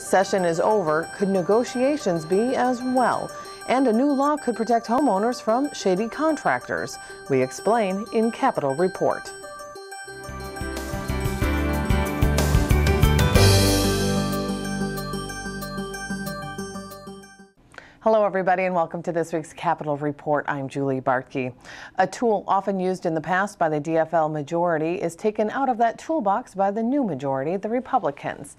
session is over, could negotiations be as well? And a new law could protect homeowners from shady contractors. We explain in Capitol Report. Hello, everybody, and welcome to this week's Capitol Report. I'm Julie Bartke. A tool often used in the past by the DFL majority is taken out of that toolbox by the new majority, the Republicans.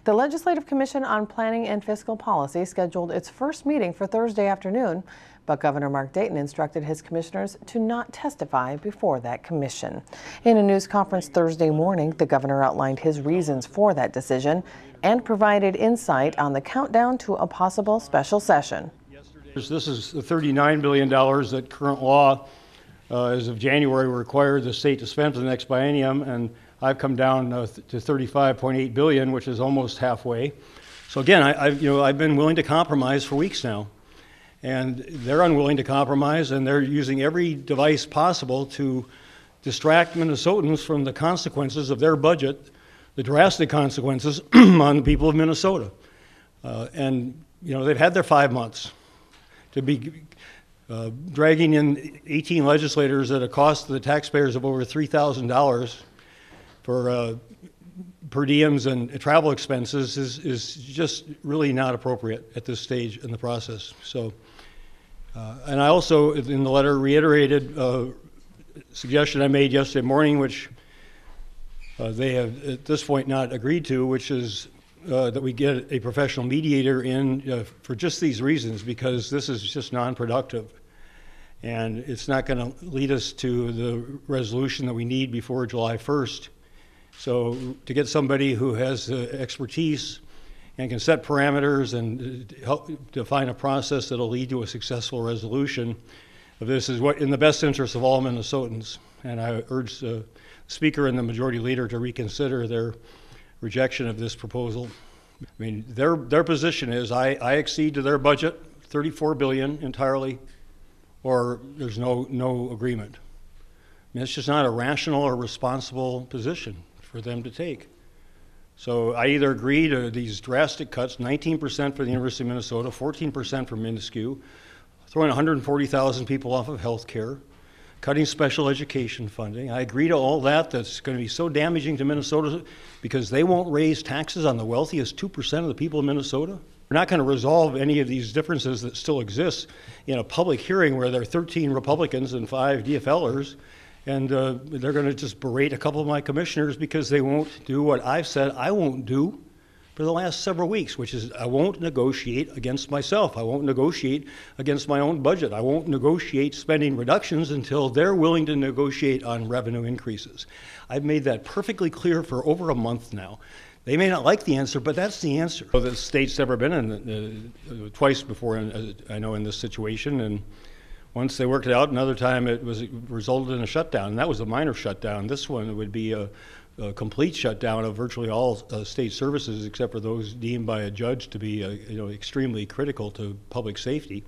The Legislative Commission on Planning and Fiscal Policy scheduled its first meeting for Thursday afternoon, but Governor Mark Dayton instructed his commissioners to not testify before that commission. In a news conference Thursday morning, the governor outlined his reasons for that decision and provided insight on the countdown to a possible special session. This is the $39 billion that current law, as of January, required the state to spend for the next biennium, and I've come down to $35.8 billion, which is almost halfway. So again, I've been willing to compromise for weeks now, and they're unwilling to compromise, and they're using every device possible to distract Minnesotans from the consequences of their budget, the drastic consequences on the people of Minnesota. They've had their 5 months to be dragging in 18 legislators at a cost to the taxpayers of over $3,000 for per diems and travel expenses is just really not appropriate at this stage in the process. So, and I also, in the letter, reiterated a suggestion I made yesterday morning, which they have at this point not agreed to, which is that we get a professional mediator in for just these reasons, because this is just non-productive. And it's not going to lead us to the resolution that we need before July 1st. So to get somebody who has expertise and can set parameters and help define a process that will lead to a successful resolution of this is what in the best interest of all Minnesotans. And I urge the Speaker and the Majority Leader to reconsider their rejection of this proposal. I mean, their position is I accede to their budget, $34 billion entirely, or there's no agreement. I mean, it's just not a rational or responsible position for them to take. So I either agree to these drastic cuts, 19% for the University of Minnesota, 14% for Minuscu, throwing 140,000 people off of health care, cutting special education funding. I agree to all that. That's going to be so damaging to Minnesota because they won't raise taxes on the wealthiest 2% of the people of Minnesota. We're not going to resolve any of these differences that still exist in a public hearing where there are 13 Republicans and 5 DFLers, and they're going to just berate a couple of my commissioners because they won't do what I've said I won't do for the last several weeks, which is I won't negotiate against myself. I won't negotiate against my own budget. I won't negotiate spending reductions until they're willing to negotiate on revenue increases. I've made that perfectly clear for over a month now. They may not like the answer, but that's the answer. The state's never been in twice before, I know, in this situation, and once they worked it out, another time it resulted in a shutdown, and that was a minor shutdown. This one would be a complete shutdown of virtually all state services, except for those deemed by a judge to be extremely critical to public safety.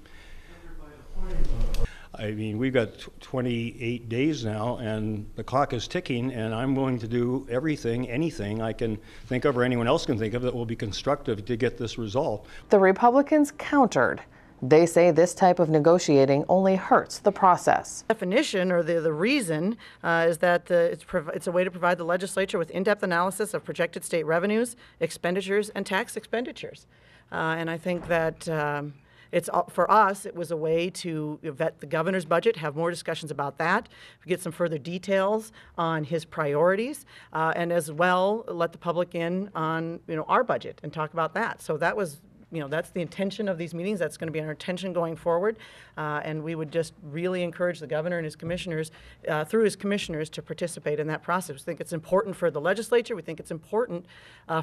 I mean, we've got 28 days now, and the clock is ticking, and I'm willing to do everything, anything I can think of or anyone else can think of that will be constructive to get this resolved. The Republicans countered. They say this type of negotiating only hurts the process. Definition, or the reason, is that it's a way to provide the legislature with in-depth analysis of projected state revenues, expenditures, and tax expenditures. And I think that for us, it was a way to vet the governor's budget, have more discussions about that, get some further details on his priorities, and as well let the public in on our budget and talk about that. So that was. That's the intention of these meetings. That's going to be our intention going forward. And we would just really encourage the governor and his commissioners, through his commissioners, to participate in that process. We think it's important for the legislature. We think it's important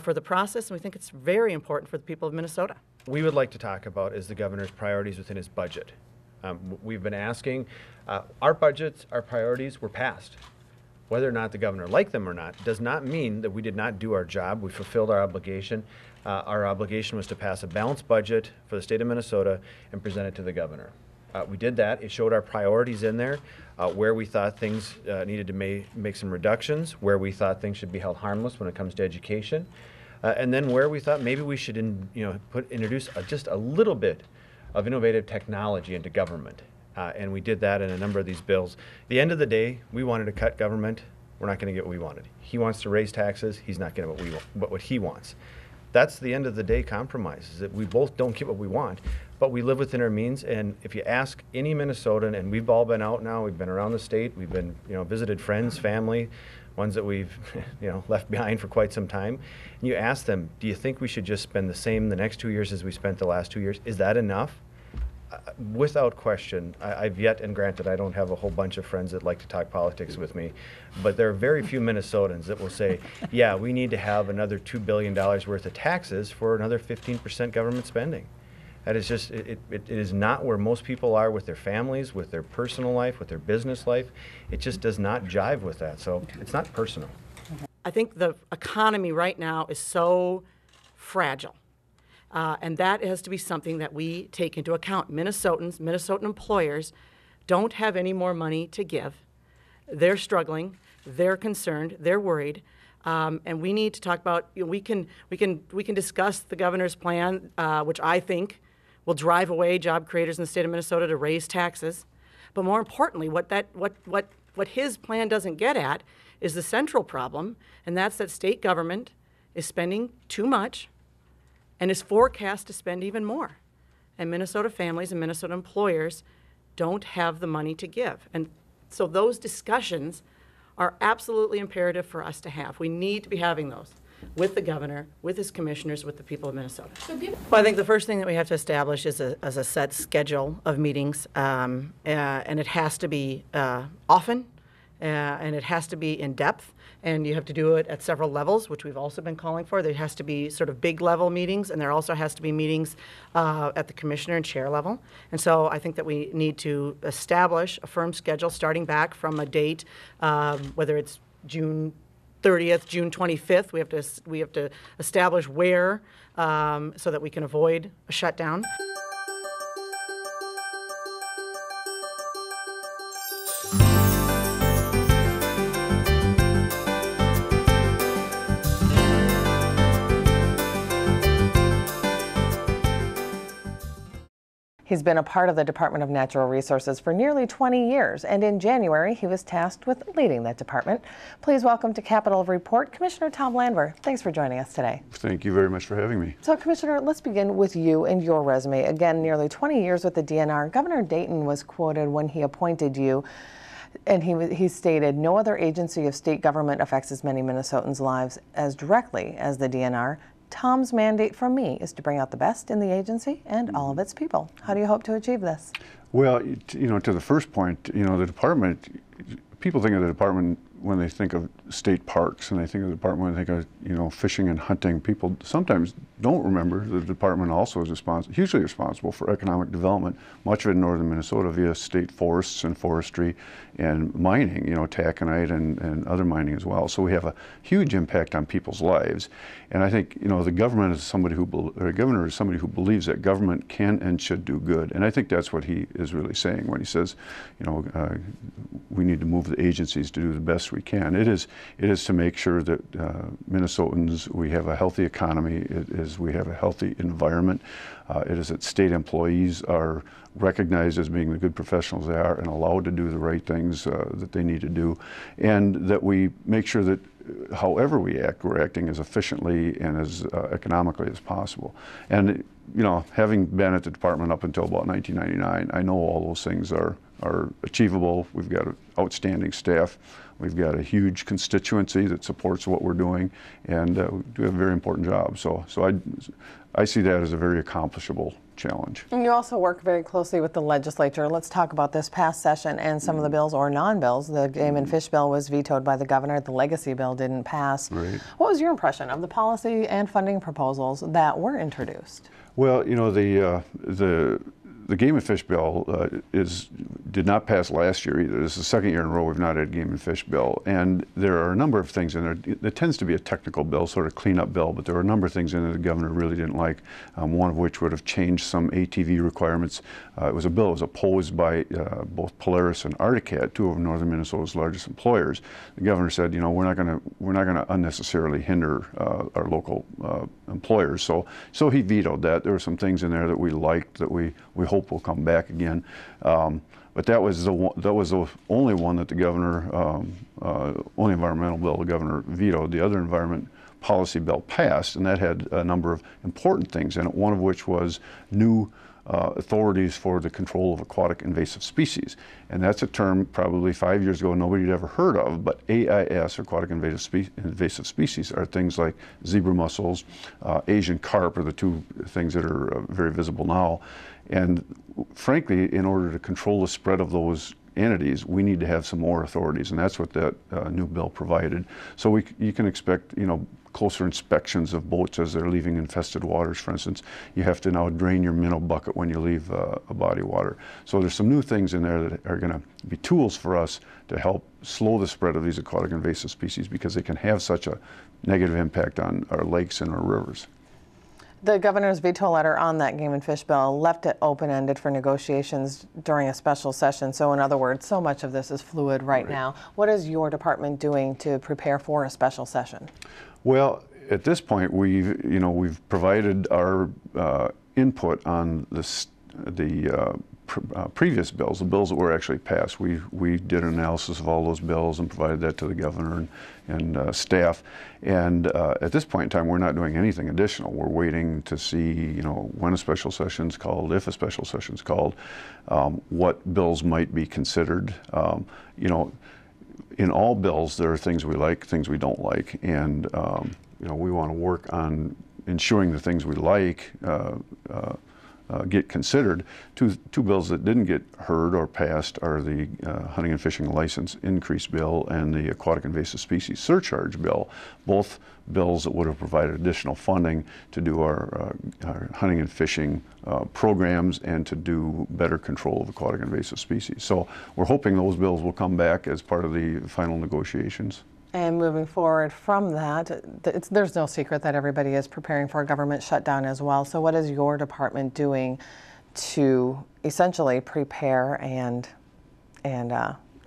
for the process. And we think it's very important for the people of Minnesota. We would like to talk about is the governor's priorities within his budget. We've been asking, our budgets, our priorities were passed. Whether or not the governor liked them or not does not mean that we did not do our job. We fulfilled our obligation. Our obligation was to pass a balanced budget for the state of Minnesota and present it to the governor. We did that. It showed our priorities in there, where we thought things needed to make some reductions, where we thought things should be held harmless when it comes to education. And then where we thought maybe we should introduce just a little bit of innovative technology into government. And we did that in a number of these bills. At the end of the day, we wanted to cut government. We're not going to get what we wanted. He wants to raise taxes. He's not going to get what he wants. That's the end of the day compromise, is that we both don't get what we want, but we live within our means. And if you ask any Minnesotan, and we've all been out now, we've been around the state, we've been, visited friends, family, ones that we've, left behind for quite some time. And you ask them, do you think we should just spend the same the next 2 years as we spent the last 2 years? Is that enough? Without question. I've yet, and granted, I don't have a whole bunch of friends that like to talk politics with me, but there are very few Minnesotans that will say, yeah, we need to have another $2 billion worth of taxes for another 15% government spending. That is just, it is not where most people are with their families, with their personal life, with their business life. It just does not jive with that, so it's not personal. I think the economy right now is so fragile. And that has to be something that we take into account. Minnesotan employers don't have any more money to give. They're struggling, they're concerned, they're worried. And we need to talk about, we can discuss the governor's plan, which I think will drive away job creators in the state of Minnesota to raise taxes. But more importantly, what his plan doesn't get at is the central problem, and that's that state government is spending too much and is forecast to spend even more. And Minnesota families and Minnesota employers don't have the money to give. And so those discussions are absolutely imperative for us to have. We need to be having those with the governor, with his commissioners, with the people of Minnesota. Well, I think the first thing that we have to establish is a set schedule of meetings, and it has to be often, and it has to be in depth, and you have to do it at several levels, which we've also been calling for. There has to be sort of big level meetings, and there also has to be meetings at the commissioner and chair level. And so I think that we need to establish a firm schedule starting back from a date, whether it's June 30th, June 25th. We have to establish where so that we can avoid a shutdown. He's been a part of the Department of Natural Resources for nearly 20 years, and in January, he was tasked with leading that department. Please welcome to Capitol Report, Commissioner Tom Landwehr. Thanks for joining us today. Thank you very much for having me. So, Commissioner, let's begin with you and your resume. Again, nearly 20 years with the DNR. Governor Dayton was quoted when he appointed you, and he stated, "No other agency of state government affects as many Minnesotans' lives as directly as the DNR. Tom's mandate from me is to bring out the best in the agency and all of its people." How do you hope to achieve this? Well, to the first point, the department, people think of the department when they think of state parks, and they think of the department when they think of, fishing and hunting. People sometimes don't remember the department also is hugely responsible for economic development, much of it in northern Minnesota via state forests and forestry and mining, taconite and other mining as well. So we have a huge impact on people's lives. And I think, the government is the governor is somebody who believes that government can and should do good. And I think that's what he is really saying when he says, we need to move the agencies to do the best we can. It is to make sure that Minnesotans, we have a healthy economy. It is we have a healthy environment. It is that state employees are recognized as being the good professionals they are and allowed to do the right things that they need to do, and that we make sure that however we act, we're acting as efficiently and as economically as possible. And having been at the department up until about 1999, I know all those things are achievable. We've got an outstanding staff. We've got a huge constituency that supports what we're doing, and we do a very important job. So I see that as a very accomplishable challenge. And you also work very closely with the legislature. Let's talk about this past session and some of the bills or non-bills. The Game and Fish bill was vetoed by the governor. The legacy bill didn't pass. Right. What was your impression of the policy and funding proposals that were introduced? Well, the the Game and Fish bill did not pass last year either. This is the second year in a row we've not had a Game and Fish bill. And there are a number of things in there. It tends to be a technical bill, sort of cleanup bill, but there are a number of things in there the governor really didn't like, one of which would have changed some ATV requirements. It was a bill that was opposed by both Polaris and Arctic, two of northern Minnesota's largest employers. The governor said, you know, we're not going to unnecessarily hinder our local employers. So he vetoed that. There were some things in there that we liked that we hope will come back again. But that was the only one that the governor, only environmental bill the governor vetoed. The other environment policy bill passed, and that had a number of important things in it, one of which was new authorities for the control of aquatic invasive species. And that's a term probably 5 years ago nobody had ever heard of, but AIS, or aquatic invasive species, are things like zebra mussels, Asian carp are the two things that are very visible now. And frankly, in order to control the spread of those entities, we need to have some more authorities, and that's what that new bill provided. So you can expect, you know, closer inspections of boats as they're leaving infested waters. For instance, you have to now drain your minnow bucket when you leave a body of water. So there's some new things in there that are going to be tools for us to help slow the spread of these aquatic invasive species, because they can have such a negative impact on our lakes and our rivers. The governor's veto letter on that Game and Fish bill left it open-ended for negotiations during a special session. So in other words, so much of this is fluid right now. What is your department doing to prepare for a special session? Well, at this point, we've provided our input on the previous bills, the bills that were actually passed. We did an analysis of all those bills and provided that to the governor and staff. And at this point in time, we're not doing anything additional. We're waiting to see, you know, when a special session's called, if a special session's called, what bills might be considered. You know, in all bills, there are things we like, things we don't like, and you know, we want to work on ensuring the things we like get considered. Two bills that didn't get heard or passed are the hunting and fishing license increase bill and the aquatic invasive species surcharge bill, both bills that would have provided additional funding to do our hunting and fishing programs and to do better control of aquatic invasive species. So we're hoping those bills will come back as part of the final negotiations. And moving forward from that, there's no secret that everybody is preparing for a government shutdown as well. So what is your department doing to essentially prepare and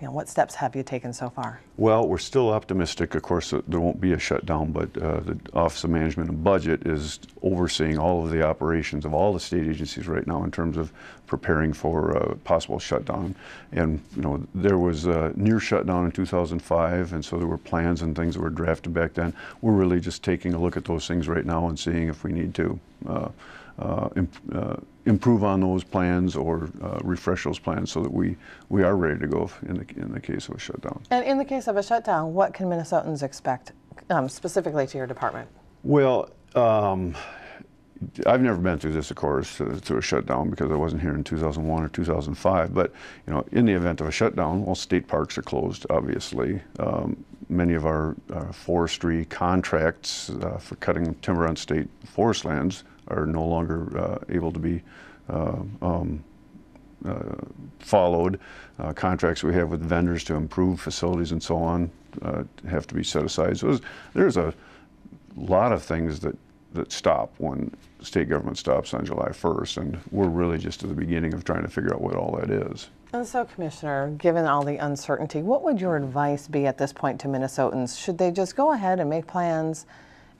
you know, what steps have you taken so far? Well, we're still optimistic, of course, that there won't be a shutdown, but the Office of Management and Budget is overseeing all of the operations of all the state agencies right now in terms of preparing for a possible shutdown. And, you know, there was a near shutdown in 2005, and so there were plans and things that were drafted back then. We're really just taking a look at those things right now and seeing if we need to improve on those plans or refresh those plans so that we are ready to go in the case of a shutdown. And in the case of a shutdown, what can Minnesotans expect specifically to your department? Well, I've never been through this, of course, through a shutdown because I wasn't here in 2001 or 2005. But, you know, in the event of a shutdown, well, state parks are closed, obviously. Many of our forestry contracts for cutting timber on state forest lands are no longer able to be followed. Contracts we have with vendors to improve facilities and so on have to be set aside. So there's a lot of things that stop when state government stops on July 1st, and we're really just at the beginning of trying to figure out what all that is. And so, Commissioner, given all the uncertainty, what would your advice be at this point to Minnesotans? Should they just go ahead and make plans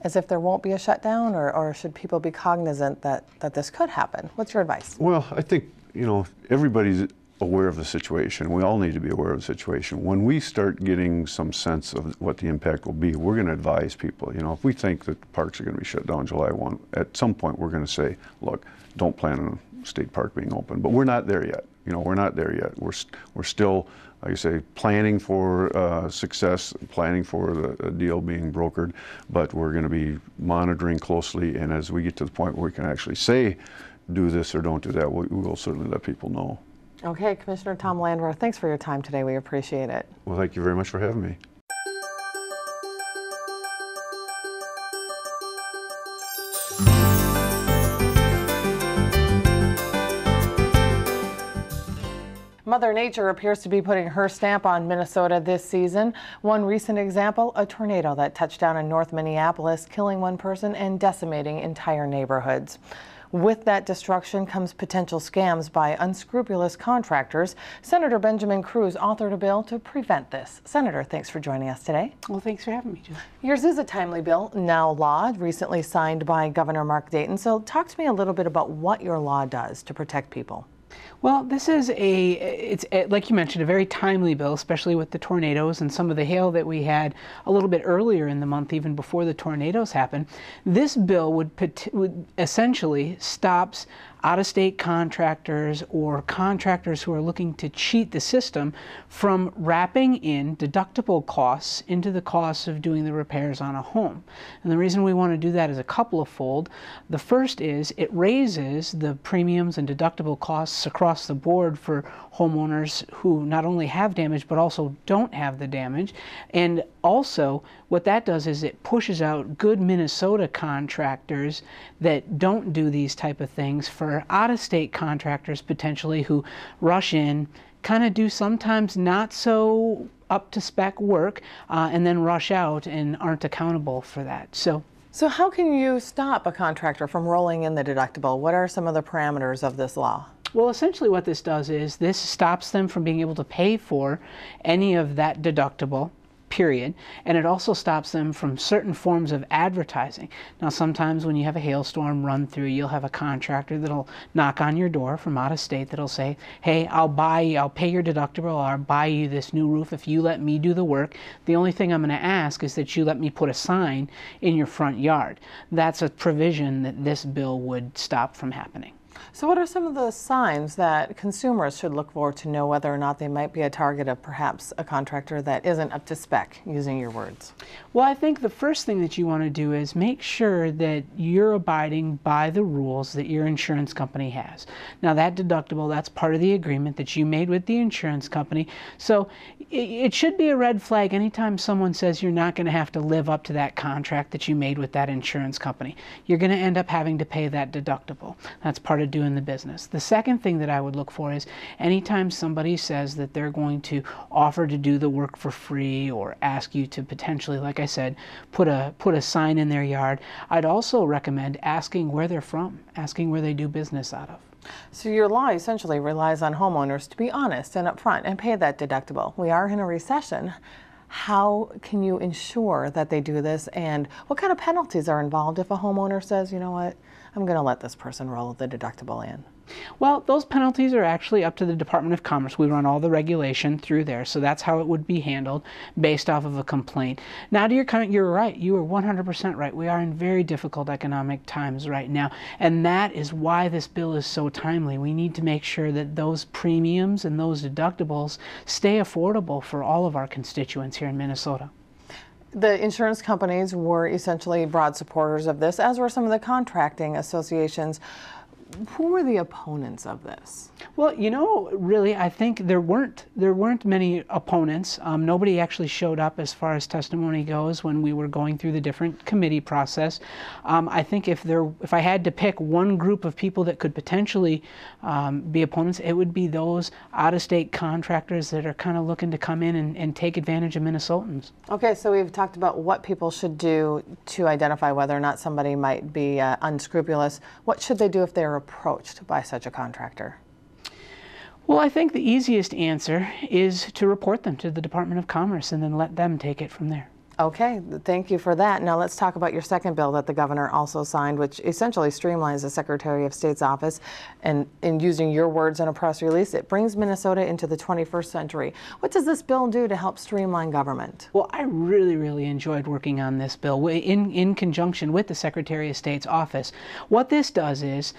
as if there won't be a shutdown, or should people be cognizant that this could happen? What's your advice? Well, I think, you know, everybody's aware of the situation. We all need to be aware of the situation. When we start getting some sense of what the impact will be, we're going to advise people. You know, if we think that the parks are going to be shut down July 1, at some point we're going to say, look, don't plan on a state park being open. But we're not there yet. You know, we're not there yet. We're still, like I say, planning for success, planning for the deal being brokered, but we're going to be monitoring closely, and as we get to the point where we can actually say, do this or don't do that, we will certainly let people know. Okay, Commissioner Tom Landwehr, thanks for your time today. We appreciate it. Well, thank you very much for having me. Mother Nature appears to be putting her stamp on Minnesota this season. One recent example, a tornado that touched down in North Minneapolis, killing one person and decimating entire neighborhoods. With that destruction comes potential scams by unscrupulous contractors. Senator Benjamin Cruz authored a bill to prevent this. Senator, thanks for joining us today. Well, thanks for having me, Julie. Yours is a timely bill, now law, recently signed by Governor Mark Dayton. So talk to me a little bit about what your law does to protect people. Well, this is like you mentioned, a very timely bill, especially with the tornadoes and some of the hail that we had a little bit earlier in the month, even before the tornadoes happened. This bill would essentially stops out-of-state contractors or contractors who are looking to cheat the system from wrapping in deductible costs into the costs of doing the repairs on a home. And the reason we want to do that is a couple of fold. The first is it raises the premiums and deductible costs across the board for homeowners who not only have damage but also don't have the damage. And also what that does is it pushes out good Minnesota contractors that don't do these type of things for out-of-state contractors potentially who rush in, kind of do sometimes not so up to spec work and then rush out and aren't accountable for that. So how can you stop a contractor from rolling in the deductible? What are some of the parameters of this law? Well, essentially what this does is this stops them from being able to pay for any of that deductible, period, and it also stops them from certain forms of advertising. Now, sometimes when you have a hailstorm run through, you'll have a contractor that'll knock on your door from out of state that'll say, hey, I'll pay your deductible, or I'll buy you this new roof if you let me do the work. The only thing I'm going to ask is that you let me put a sign in your front yard. That's a provision that this bill would stop from happening. So what are some of the signs that consumers should look for to know whether or not they might be a target of perhaps a contractor that isn't up to spec, using your words? Well, I think the first thing that you want to do is make sure that you're abiding by the rules that your insurance company has. Now, that deductible, that's part of the agreement that you made with the insurance company. So it should be a red flag anytime someone says you're not going to have to live up to that contract that you made with that insurance company. You're going to end up having to pay that deductible. That's part of doing the business. The second thing that I would look for is anytime somebody says that they're going to offer to do the work for free or ask you to potentially, like I said, put a sign in their yard, I'd also recommend asking where they're from, asking where they do business out of. So your law essentially relies on homeowners to be honest and upfront and pay that deductible. We are in a recession. How can you ensure that they do this, and what kind of penalties are involved if a homeowner says, you know what, I'm going to let this person roll the deductible in? Well, those penalties are actually up to the Department of Commerce. We run all the regulation through there, so that's how it would be handled based off of a complaint. Now, to your comment, you're right. You are 100% right. We are in very difficult economic times right now, and that is why this bill is so timely. We need to make sure that those premiums and those deductibles stay affordable for all of our constituents here in Minnesota. The insurance companies were essentially broad supporters of this, as were some of the contracting associations. Who were the opponents of this? Well, you know, really, I think there weren't many opponents. Nobody actually showed up as far as testimony goes when we were going through the different committee process. I think if I had to pick one group of people that could potentially be opponents, it would be those out-of-state contractors that are kind of looking to come in and take advantage of Minnesotans. Okay, so we've talked about what people should do to identify whether or not somebody might be unscrupulous. What should they do if they're approached by such a contractor? Well, I think the easiest answer is to report them to the Department of Commerce and then let them take it from there. Okay, thank you for that. Now let's talk about your second bill that the governor also signed, which essentially streamlines the Secretary of State's office. And in using your words in a press release, it brings Minnesota into the 21st century. What does this bill do to help streamline government? Well, I really enjoyed working on this bill in conjunction with the Secretary of State's office. What this does is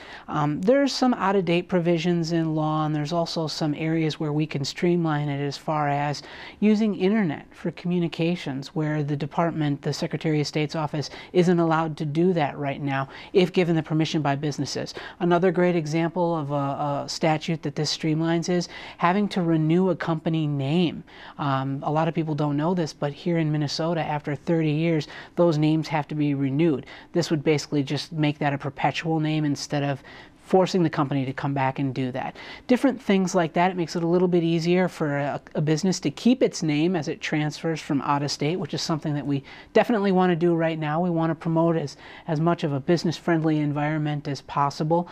there's some out-of-date provisions in law, and there's also some areas where we can streamline it as far as using internet for communications, where the department, the Secretary of State's office, isn't allowed to do that right now if given the permission by businesses. Another great example of a statute that this streamlines is having to renew a company name. A lot of people don't know this, but here in Minnesota, after 30 years, those names have to be renewed. This would basically just make that a perpetual name instead of forcing the company to come back and do that. Different things like that. It makes it a little bit easier for a business to keep its name as it transfers from out of state, which is something that we definitely want to do right now. We want to promote as much of a business-friendly environment as possible.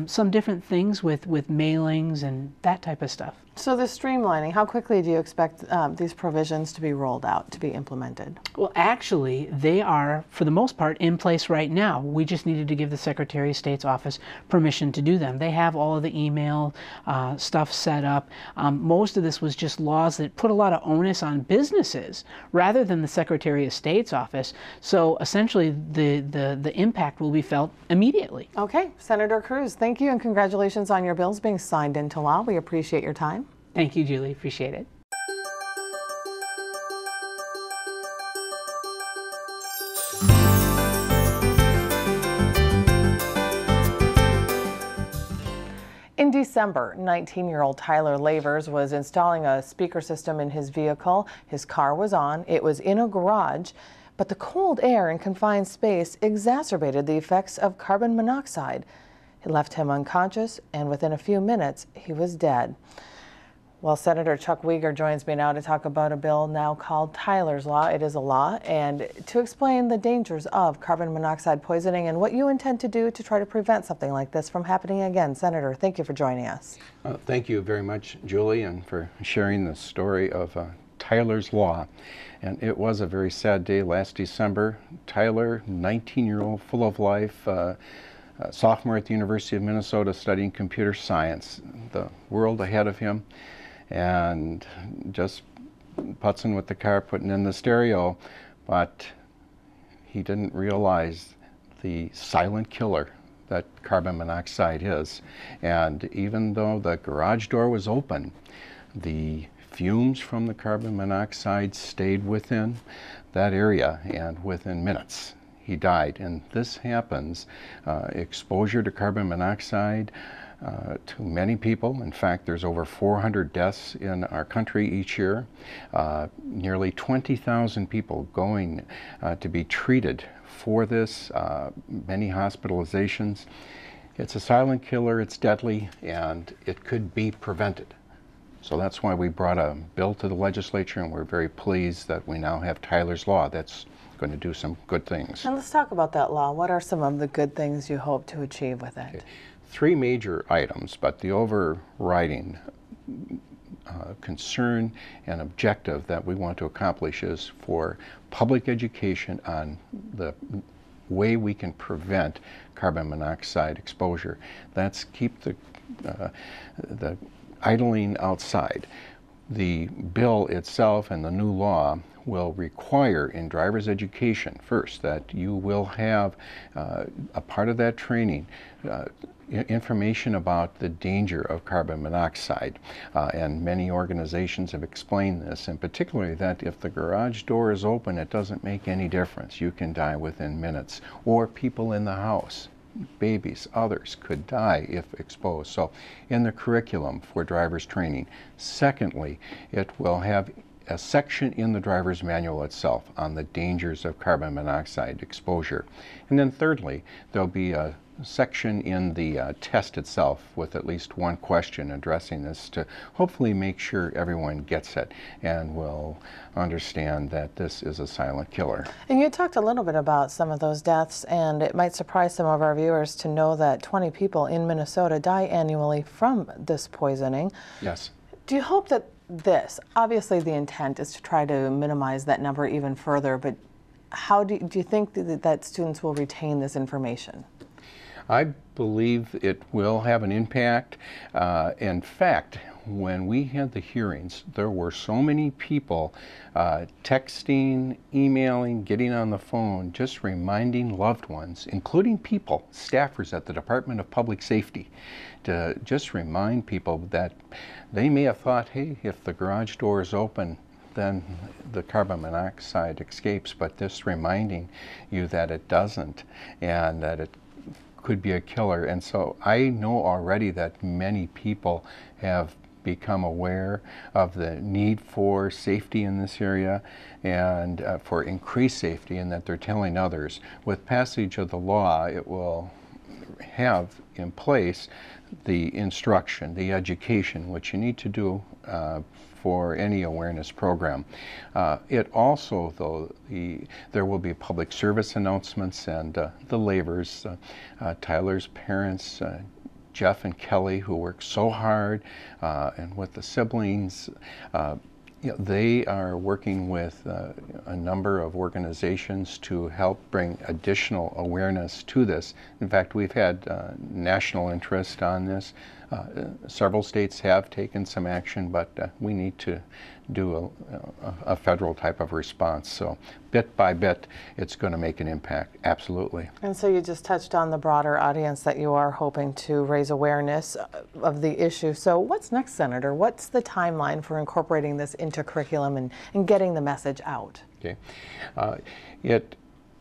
Some different things with mailings and that type of stuff. So the streamlining, how quickly do you expect these provisions to be rolled out, to be implemented? Well, actually, they are, for the most part, in place right now. We just needed to give the Secretary of State's office permission to do them. They have all of the email stuff set up. Most of this was just laws that put a lot of onus on businesses rather than the Secretary of State's office. So essentially, the impact will be felt immediately. Okay, Senator Cruz, thank you and congratulations on your bills being signed into law. We appreciate your time. Thank you, Julie. Appreciate it. In December, 19-year-old Tyler Lavers was installing a speaker system in his vehicle. His car was on. It was in a garage, but the cold air in confined space exacerbated the effects of carbon monoxide. It left him unconscious, and within a few minutes, he was dead. Well, Senator Chuck Weger joins me now to talk about a bill now called Tyler's Law. It is a law, and to explain the dangers of carbon monoxide poisoning and what you intend to do to try to prevent something like this from happening again. Senator, thank you for joining us. Thank you very much, Julie, and for sharing the story of Tyler's Law. And it was a very sad day last December. Tyler, 19-year-old, full of life, sophomore at the University of Minnesota studying computer science, the world ahead of him, and just putzing with the car, putting in the stereo, but he didn't realize the silent killer that carbon monoxide is. And even though the garage door was open, the fumes from the carbon monoxide stayed within that area, and within minutes he died. And this happens, exposure to carbon monoxide, to many people. In fact, there's over 400 deaths in our country each year. Nearly 20,000 people going to be treated for this, many hospitalizations. It's a silent killer, it's deadly, and it could be prevented. So that's why we brought a bill to the legislature, and we're very pleased that we now have Tyler's Law that's going to do some good things. And let's talk about that law. What are some of the good things you hope to achieve with it? Okay. Three major items, but the overriding concern and objective that we want to accomplish is for public education on the way we can prevent carbon monoxide exposure. That's keep the idling outside. The bill itself and the new law will require in driver's education first that you will have a part of that training information about the danger of carbon monoxide, and many organizations have explained this, and particularly that if the garage door is open, it doesn't make any difference. You can die within minutes, or people in the house, babies, others could die if exposed. So in the curriculum for driver's training. Secondly, it will have a section in the driver's manual itself on the dangers of carbon monoxide exposure. And then thirdly, there'll be a section in the test itself with at least one question addressing this to hopefully make sure everyone gets it and will understand that this is a silent killer. And you talked a little bit about some of those deaths, and it might surprise some of our viewers to know that 20 people in Minnesota die annually from this poisoning. Yes. Do you hope that obviously the intent is to try to minimize that number even further, but how do you think that students will retain this information? I believe it will have an impact. In fact, when we had the hearings, there were so many people texting, emailing, getting on the phone, just reminding loved ones, including people, staffers at the Department of Public Safety, to just remind people that they may have thought, hey, if the garage door is open, then the carbon monoxide escapes, but just reminding you that it doesn't, and that it could be a killer. And so I know already that many people have become aware of the need for safety in this area and for increased safety, and that they're telling others. With passage of the law, it will have in place the instruction, the education, which you need to do for any awareness program. It also, though, there will be public service announcements, and the Lavers, Tyler's parents, Jeff and Kelly, who work so hard, and with the siblings, they are working with a number of organizations to help bring additional awareness to this. In fact, we've had national interest on this. Several states have taken some action, but we need to do a federal type of response. So bit by bit, it's going to make an impact, absolutely. And so you just touched on the broader audience that you are hoping to raise awareness of the issue. So what's next, Senator? What's the timeline for incorporating this into curriculum and getting the message out? Okay. It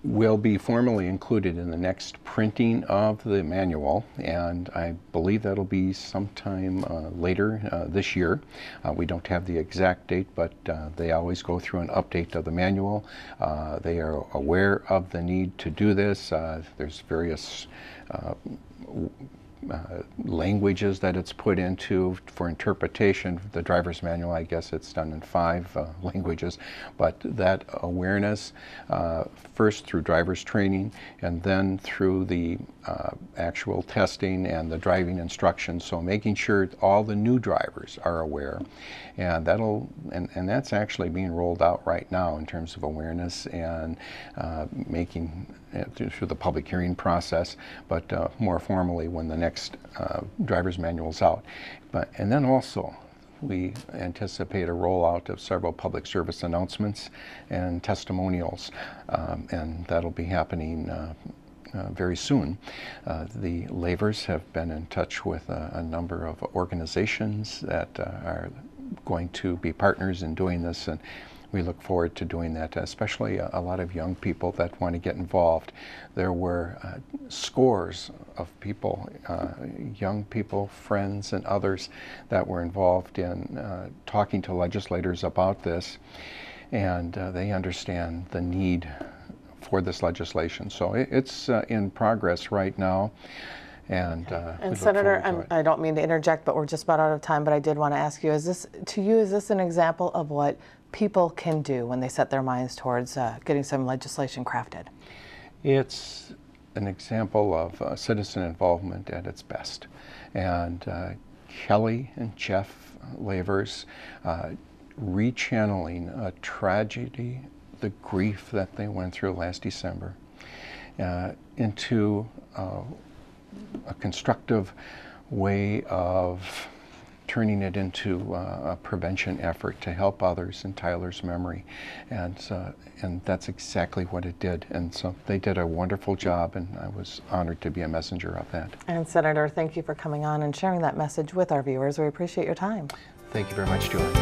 will be formally included in the next printing of the manual, and I believe that'll be sometime later this year. We don't have the exact date, but they always go through an update of the manual. They are aware of the need to do this. There's various languages that it's put into for interpretation. The driver's manual, I guess it's done in 5 languages, but that awareness, first through driver's training and then through the actual testing and the driving instructions, so making sure all the new drivers are aware. And that's actually being rolled out right now in terms of awareness and making through the public hearing process, but more formally when the next driver's manual's out. And then also, we anticipate a rollout of several public service announcements and testimonials, and that'll be happening very soon. The Lavers have been in touch with a number of organizations that are going to be partners in doing this, and we look forward to doing that, especially a lot of young people that want to get involved. There were scores of people, young people, friends and others, that were involved in talking to legislators about this, and they understand the need for this legislation. So it's in progress right now. And Senator, I don't mean to interject, but we're just about out of time, but I did want to ask you, is this an example of what people can do when they set their minds towards getting some legislation crafted? It's an example of citizen involvement at its best. And Kelly and Jeff Lavers rechanneling a tragedy, the grief that they went through last December, into a constructive way of turning it into a prevention effort to help others in Tyler's memory. And that's exactly what it did. And so they did a wonderful job, and I was honored to be a messenger of that. And Senator, thank you for coming on and sharing that message with our viewers. We appreciate your time. Thank you very much, Julie.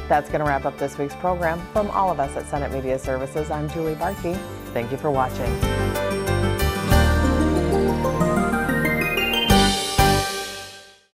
That's going to wrap up this week's program. From all of us at Senate Media Services, I'm Julie Barkey. Thank you for watching.